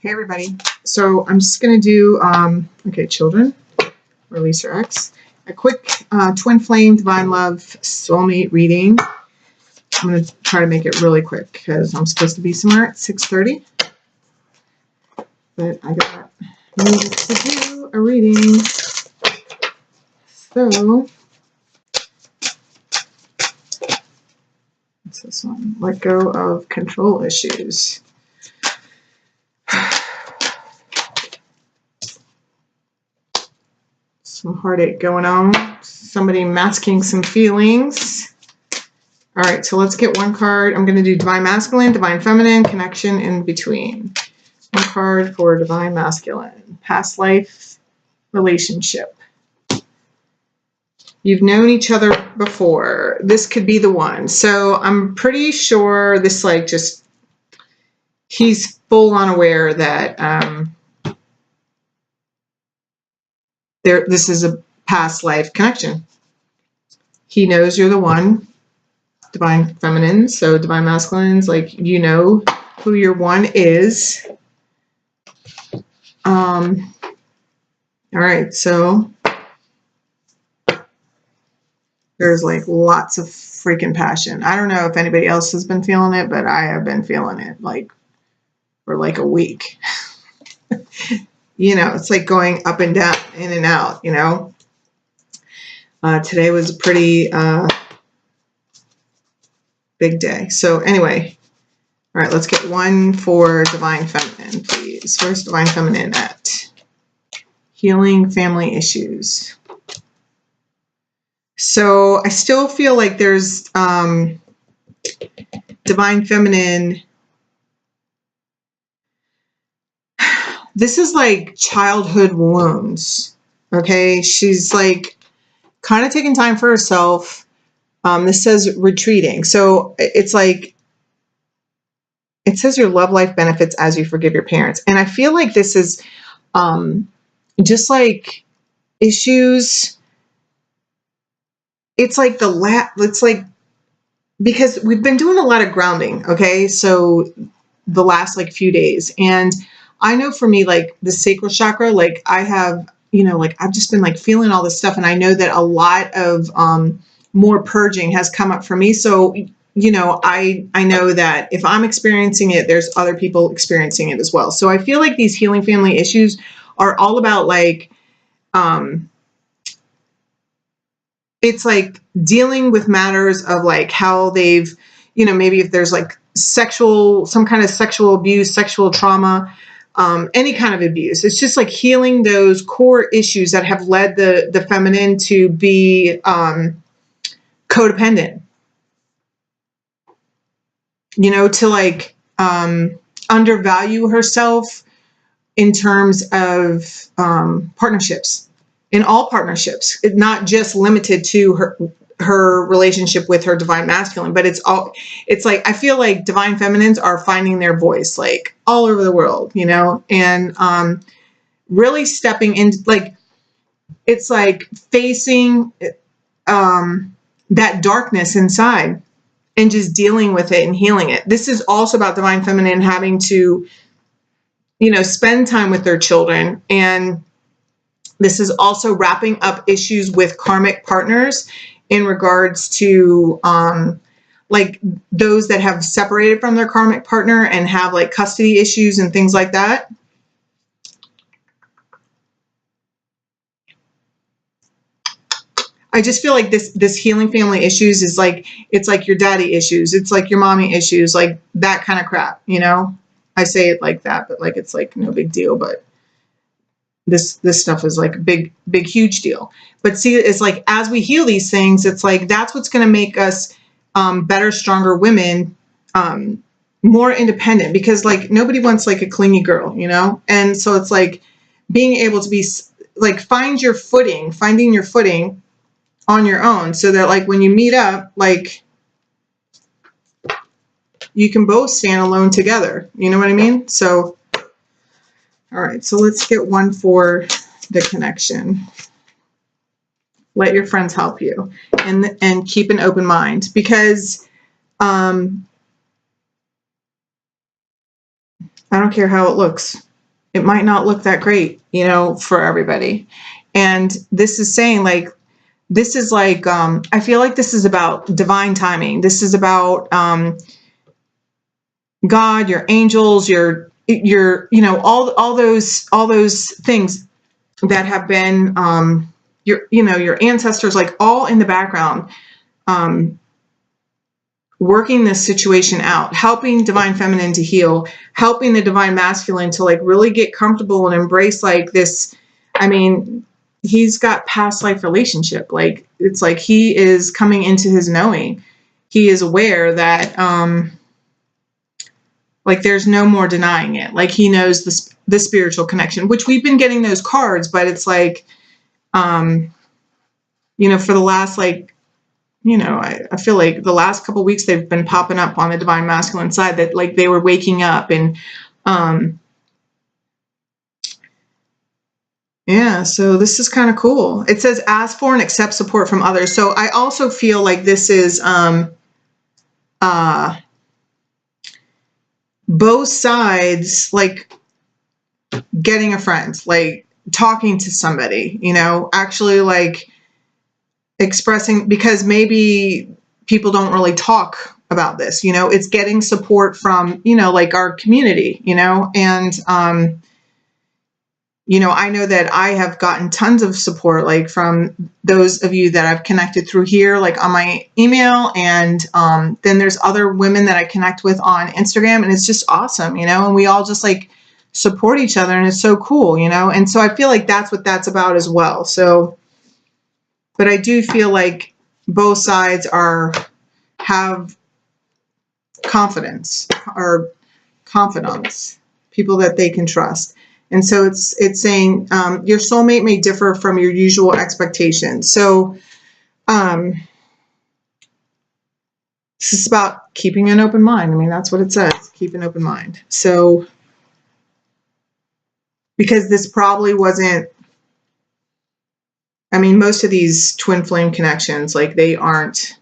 Hey everybody. So I'm just going to do, okay, children, release your ex. A quick twin flame, divine love, soulmate reading. I'm going to try to make it really quick because I'm supposed to be somewhere at 6:30. But I got needs to do a reading. So, what's this one? Let go of control issues. Some heartache going on. Somebody masking some feelings. All right, so let's get one card. I'm going to do divine masculine, divine feminine, connection in between. One card for divine masculine. Past life relationship. You've known each other before. This could be the one. So I'm pretty sure this, like, just, he's full on aware that this is a past life connection. He knows you're the one, divine feminine. So divine masculines, like, you know who your one is. All right, so there's like lots of freaking passion. I don't know if anybody else has been feeling it, but I have been feeling it like for like a week. You know, it's like going up and down, in and out, you know. Today was a pretty big day. So anyway, all right, let's get one for divine feminine, please. Where's divine feminine at? Healing family issues. So I still feel like there's divine feminine. This is like childhood wounds. Okay, she's like kind of taking time for herself. This says retreating. So it's like, it says your love life benefits as you forgive your parents. And I feel like this is just like issues. It's like it's like, because we've been doing a lot of grounding. Okay. So the last like few days, and I know for me, like the sacral chakra, like I have, you know, like I've just been like feeling all this stuff. And I know that a lot of more purging has come up for me. So, you know, I know that if I'm experiencing it, there's other people experiencing it as well. So I feel like these healing family issues are all about like, it's like dealing with matters of like how they've, you know, maybe if there's like some kind of sexual abuse, sexual trauma, any kind of abuse. It's just like healing those core issues that have led the feminine to be codependent, you know, to like undervalue herself in terms of partnerships, in all partnerships, not just limited to her relationship with her divine masculine, but it's like, I feel like divine feminines are finding their voice like all over the world, you know, and really stepping into, like, it's like facing that darkness inside and just dealing with it and healing it. This is also about divine feminine having to, you know, spend time with their children. And this is also wrapping up issues with karmic partners in regards to like those that have separated from their karmic partner and have like custody issues and things like that. I just feel like this healing family issues is like, it's like your daddy issues. It's like your mommy issues, like that kind of crap, you know? I say it like that, but like, it's like no big deal, but this stuff is like a big, huge deal. But see, it's like, as we heal these things, it's like, that's what's going to make us better, stronger women, more independent, because like nobody wants like a clingy girl, you know? And so it's like being able to be like, finding your footing on your own, so that like when you meet up, like you can both stand alone together. You know what I mean? So, all right, so let's get one for the connection. Let your friends help you, and keep an open mind, because I don't care how it looks. it might not look that great, you know, for everybody. And this is saying like, this is like, I feel like this is about divine timing. This is about God, your angels, your, you know, all those things that have been, your, you know, your ancestors, like all in the background, working this situation out, helping divine feminine to heal, helping the divine masculine to like really get comfortable and embrace like this. I mean, he's got past life relationship. Like, it's like he is coming into his knowing. He is aware that, like there's no more denying it. Like he knows the spiritual connection, which we've been getting those cards, but it's like, you know, for the last, like, you know, I feel like the last couple of weeks they've been popping up on the divine masculine side that like they were waking up and, yeah, so this is kind of cool. It says ask for and accept support from others. So I also feel like this is, both sides, like getting a friend, like talking to somebody, you know, actually like expressing, because maybe people don't really talk about this, you know, it's getting support from, you know, like our community, you know, and, you know, I know that I have gotten tons of support, like from those of you that I've connected through here, like on my email. And then there's other women that I connect with on Instagram, and it's just awesome, you know, and we all just like support each other, and it's so cool, you know. And so I feel like that's what that's about as well. So, but I do feel like both sides have confidence or confidants, people that they can trust. And so it's saying your soulmate may differ from your usual expectations. So this is about keeping an open mind. I mean, that's what it says, keep an open mind. So because this probably wasn't, I mean, most of these twin flame connections, like they aren't,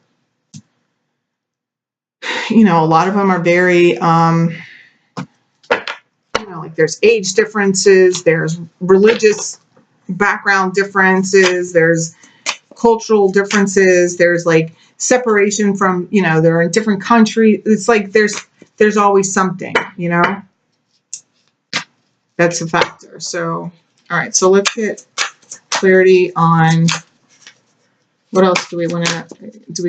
you know, a lot of them are very, you know, like there's age differences, there's religious background differences, there's cultural differences, there's like separation from, you know, they're in different countries. It's like there's always something, you know, that's a factor. So, all right, so let's get clarity on what else do we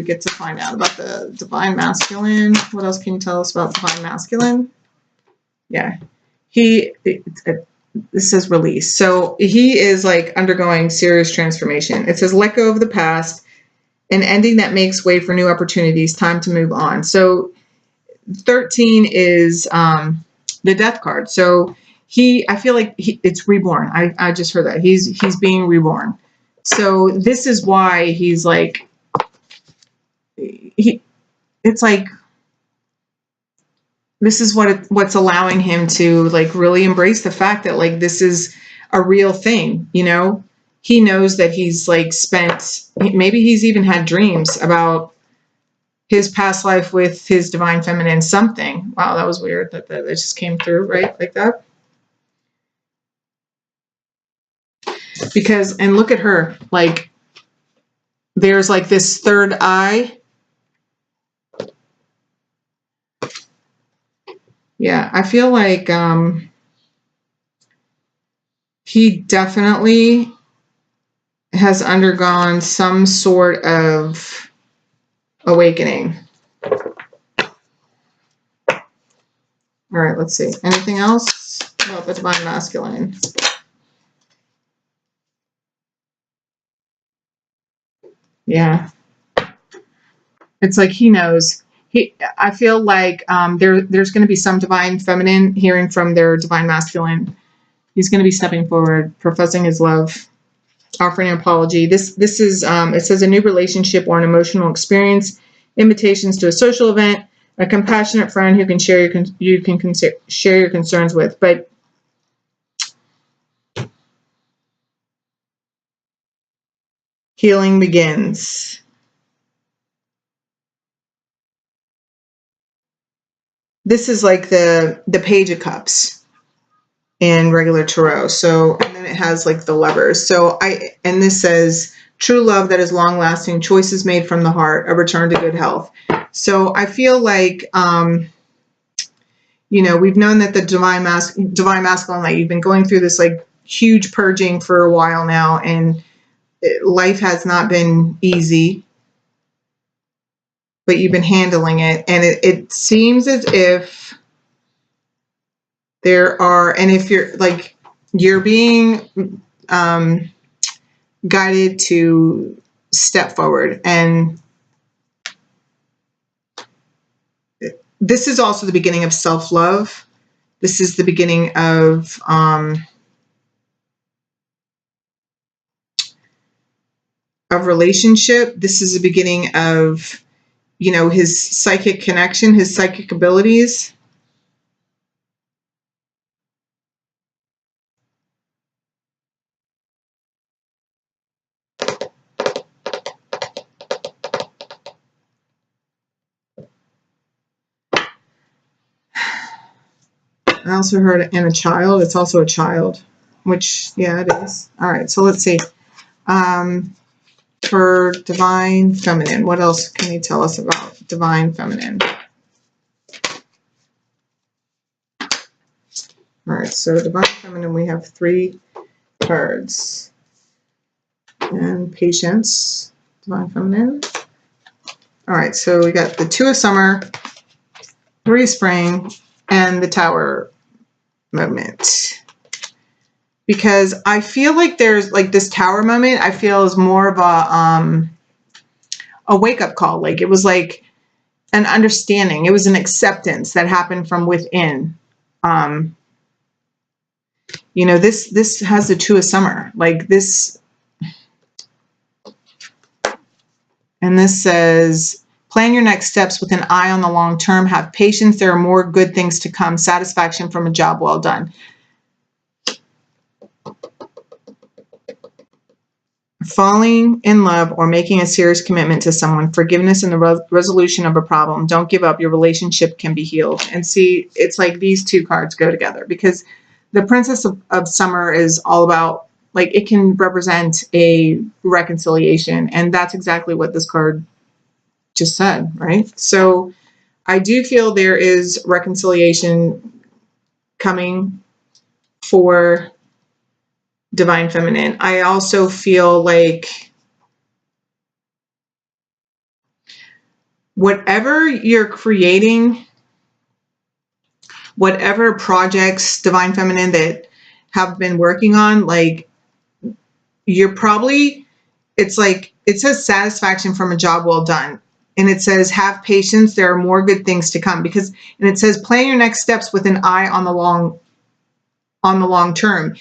get to find out about the divine masculine. What else can you tell us about divine masculine? Yeah, this says release. So he is like undergoing serious transformation. It says let go of the past, an ending that makes way for new opportunities, time to move on. So 13 is the death card. So I feel like it's reborn. I just heard that he's being reborn. So this is why he's like, it's like, this is what's allowing him to like really embrace the fact that like this is a real thing, you know. He knows that he's like maybe he's even had dreams about his past life with his divine feminine something. Wow, that was weird that just came through, right? Like that. Because, and look at her, like there's like this third eye. Yeah, I feel like he definitely has undergone some sort of awakening. All right, let's see. Anything else about the divine masculine? Yeah. It's like he knows. I feel like there's going to be some divine feminine hearing from their divine masculine. He's going to be stepping forward, professing his love, offering an apology. This is it says a new relationship or an emotional experience, invitations to a social event, a compassionate friend who can share share your concerns with. But healing begins. This is like the Page of Cups. in regular tarot. So, and then it has like the lovers. So and this says true love that is long lasting, choices made from the heart, a return to good health. So I feel like, you know, we've known that the divine masculine light, you've been going through this like huge purging for a while now, and life has not been easy, but you've been handling it. And it seems as if there are, and if you're like, you're being guided to step forward. And this is also the beginning of self-love. This is the beginning of relationship. This is the beginning of, you know, his psychic connection, his psychic abilities. I also heard in a child. It's also a child, which, yeah, it is. All right, so let's see. For divine feminine, what else can you tell us about divine feminine? All right, so divine feminine, we have 3 cards. And patience, divine feminine. All right, so we got the 2 of summer, 3 spring, and the Tower moment. Because I feel like there's like this Tower moment, I feel is more of a wake-up call. Like it was like an understanding. It was an acceptance that happened from within. You know, this has the 2 of summer. Like this, and this says, plan your next steps with an eye on the long term. Have patience. There are more good things to come. Satisfaction from a job well done. Falling in love or making a serious commitment to someone. Forgiveness and the resolution of a problem. Don't give up. Your relationship can be healed. And see, it's like these 2 cards go together, because the Princess of Summer is all about, like, it can represent a reconciliation. And that's exactly what this card just said, right? So I do feel there is reconciliation coming for divine feminine. I also feel like whatever you're creating, whatever projects, divine feminine, that have been working on, like, you're probably, it's like, it says satisfaction from a job well done. And it says, have patience. There are more good things to come. Because, and it says, plan your next steps with an eye on the long term.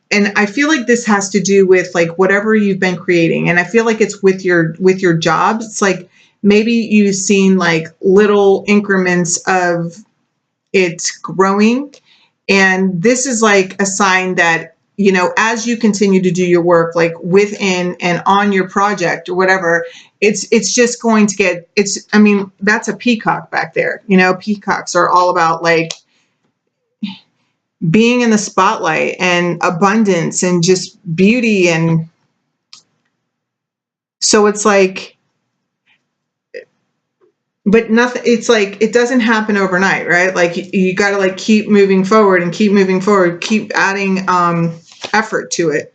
And I feel like this has to do with like whatever you've been creating. And I feel like it's with your jobs. It's like maybe you've seen like little increments of it growing. And this is like a sign that, you know, as you continue to do your work, like within and on your project or whatever, it's just going to get, I mean, that's a peacock back there. You know, peacocks are all about like being in the spotlight and abundance and just beauty. And so it's like, but nothing, it's like, it doesn't happen overnight, right? Like you got to like keep moving forward and keep moving forward, keep adding effort to it.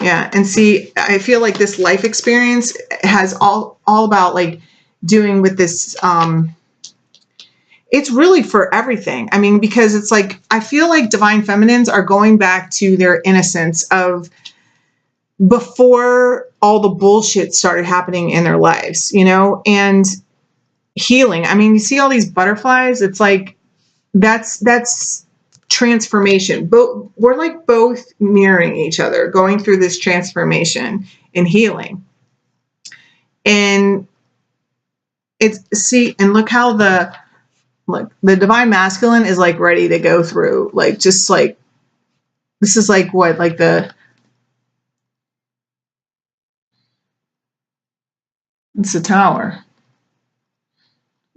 Yeah. And see, I feel like this life experience has all about like doing with this, it's really for everything. I mean, because it's like, I feel like divine feminines are going back to their innocence of before all the bullshit started happening in their lives, you know, and healing. I mean, you see all these butterflies. It's like, that's transformation. But we're like both mirroring each other, going through this transformation and healing. And it's, see, and look how the divine masculine is like ready to go through, like, just like, this is like what, like it's the Tower.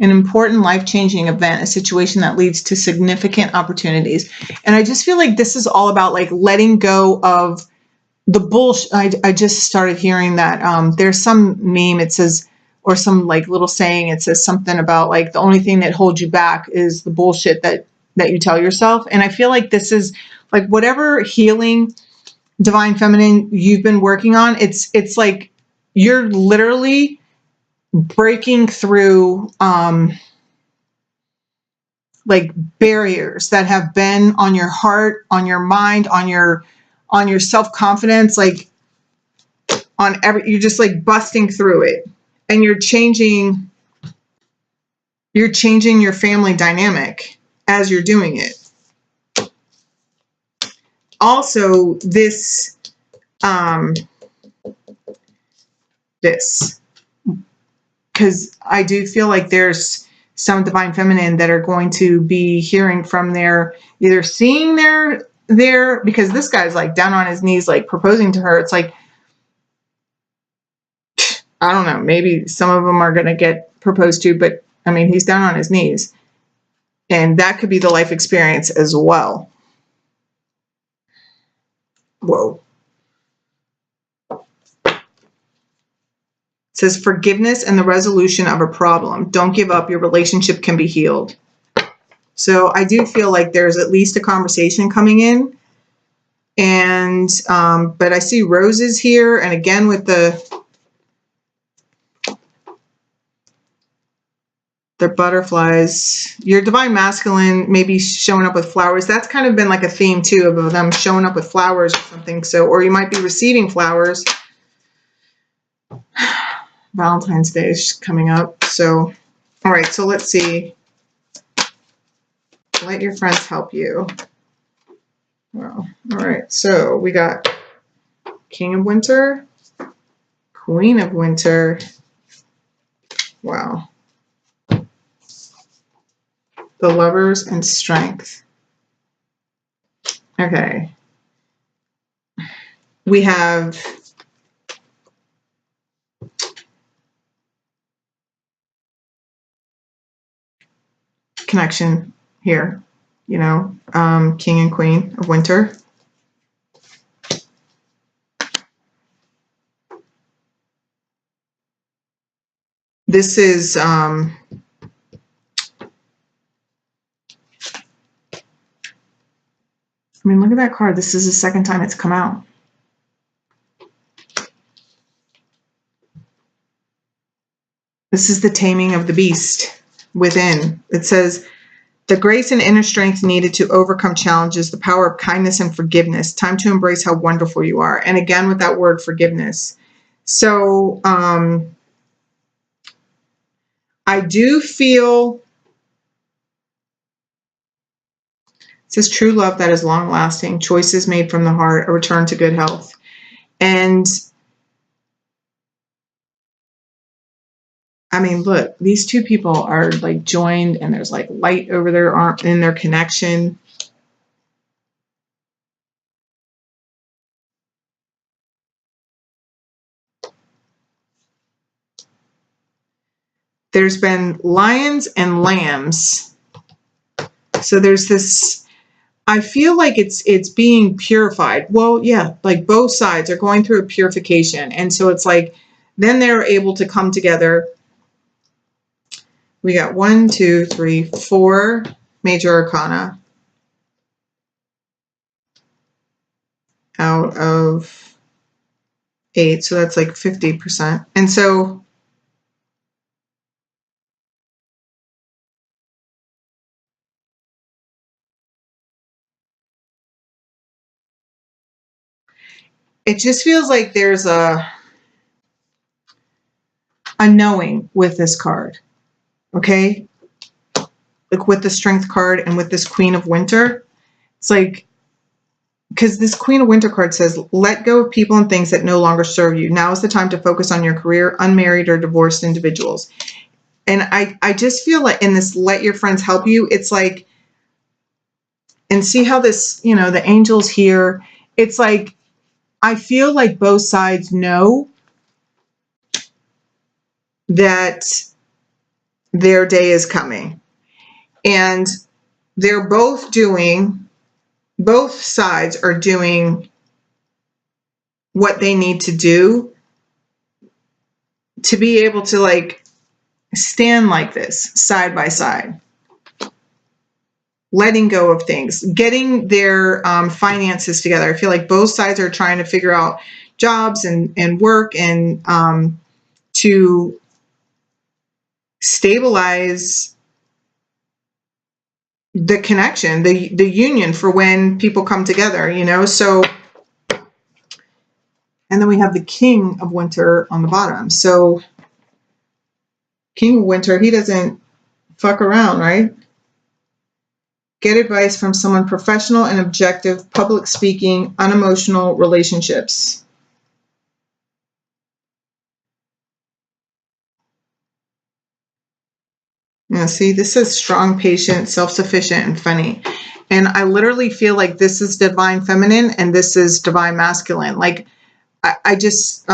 an important life-changing event, a situation that leads to significant opportunities. And I just feel like this is all about like letting go of the bullshit. I just started hearing that there's some meme, it says, or some like little saying, it says something about like the only thing that holds you back is the bullshit that you tell yourself. And I feel like this is like whatever healing, divine feminine, you've been working on, it's like you're literally breaking through like barriers that have been on your heart, on your mind, on your self-confidence, like on you're just like busting through it, and you're changing your family dynamic as you're doing it. Also, this because I do feel like there's some divine feminine that are going to be hearing from their, either seeing their, because this guy's like down on his knees, like proposing to her. It's like, I don't know, maybe some of them are going to get proposed to, but I mean, he's down on his knees, and that could be the life experience as well. Whoa. It says forgiveness and the resolution of a problem. Don't give up. Your relationship can be healed. So I do feel like there's at least a conversation coming in. And, but I see roses here. And again, with the butterflies, your divine masculine maybe showing up with flowers. That's kind of been like a theme too, of them showing up with flowers or something. So, or you might be receiving flowers. Valentine's Day is coming up. So, all right. So let's see. Let your friends help you. Well, all right. So we got King of Winter, Queen of Winter. Wow. The Lovers and Strength. Okay. We have connection here, you know, King and Queen of Winter. This is, I mean, look at that card. This is the second time it's come out. This is the taming of the beast within. It says, the grace and inner strength needed to overcome challenges, the power of kindness and forgiveness. Time to embrace how wonderful you are. And again, with that word forgiveness. So I do feel, it says true love that is long lasting, choices made from the heart, a return to good health. And I mean, look, these two people are like joined, and there's like light over their arm in their connection. There's been lions and lambs. So there's this, I feel like it's being purified. Well, yeah, like both sides are going through a purification. And so it's like, then they're able to come together. We got 1, 2, 3, 4 major arcana out of 8. So that's like 50%. And so it just feels like there's a knowing with this card. Okay? Like with the Strength card and with this Queen of Winter. It's like, because this Queen of Winter card says, let go of people and things that no longer serve you. Now is the time to focus on your career, unmarried or divorced individuals. And I just feel like in this let your friends help you, it's like, and see how this, you know, the angels here, it's like, I feel like both sides know that their day is coming. And they're both sides are doing what they need to do to be able to like stand like this side by side, letting go of things, getting their finances together. I feel like both sides are trying to figure out jobs and work and to stabilize the connection, the union for when people come together, you know? So, and then we have the King of Winter on the bottom. So King of Winter, he doesn't fuck around, right? Get advice from someone professional and objective, public speaking, unemotional relationships. Yeah, see, this is strong, patient, self-sufficient, and funny. And I literally feel like this is divine feminine and this is divine masculine. Like, I just,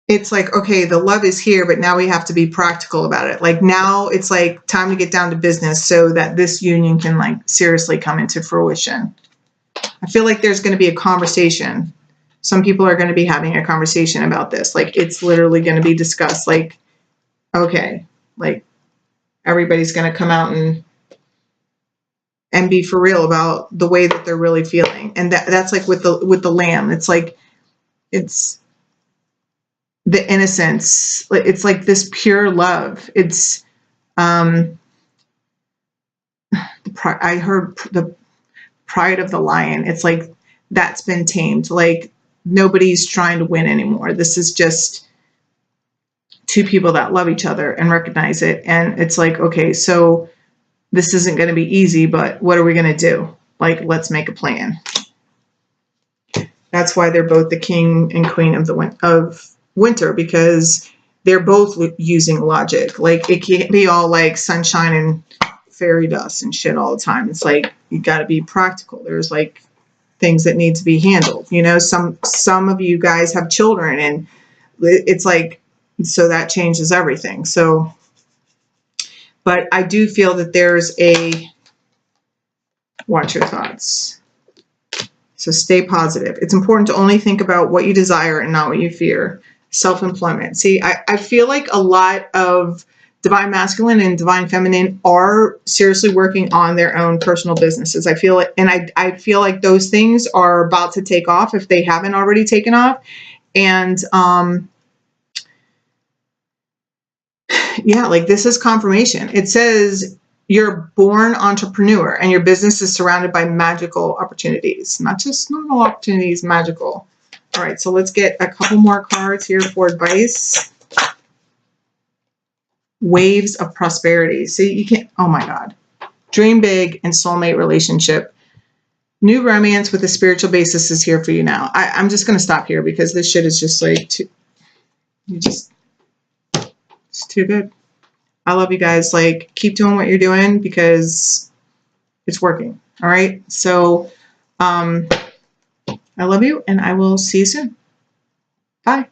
it's like, okay, the love is here, but now we have to be practical about it. Like now it's like time to get down to business so that this union can like seriously come into fruition. I feel like there's going to be a conversation. Some people are going to be having a conversation about this. Like it's literally going to be discussed. Like, okay, like everybody's going to come out and be for real about the way that they're really feeling. And that's like with the lamb. It's like, it's the innocence. It's like this pure love. It's, I heard the pride of the lion. It's like that's been tamed. Like nobody's trying to win anymore. This is just two people that love each other and recognize it. And it's like, okay, so this isn't going to be easy, but what are we going to do? Like, let's make a plan. That's why they're both the king and queen of winter, because they're both using logic. Like it can't be all like sunshine and fairy dust and shit all the time. It's like you got to be practical. There's like things that need to be handled. You know, some of you guys have children, and it's like, so that changes everything. So, but I do feel that there's a watch your thoughts. So stay positive. It's important to only think about what you desire and not what you fear. Self-employment. See, I feel like a lot of divine masculine and divine feminine are seriously working on their own personal businesses. I feel it, and I feel like those things are about to take off if they haven't already taken off. And yeah, like this is confirmation. It says you're a born entrepreneur and your business is surrounded by magical opportunities, not just normal opportunities, magical. All right, so let's get a couple more cards here for advice. Waves of prosperity. See, you can't, oh my God. Dream big and soulmate relationship. New romance with a spiritual basis is here for you now. I'm just going to stop here because this shit is just like, it's too good. I love you guys. Like, keep doing what you're doing because it's working. All right. So, I love you and I will see you soon. Bye.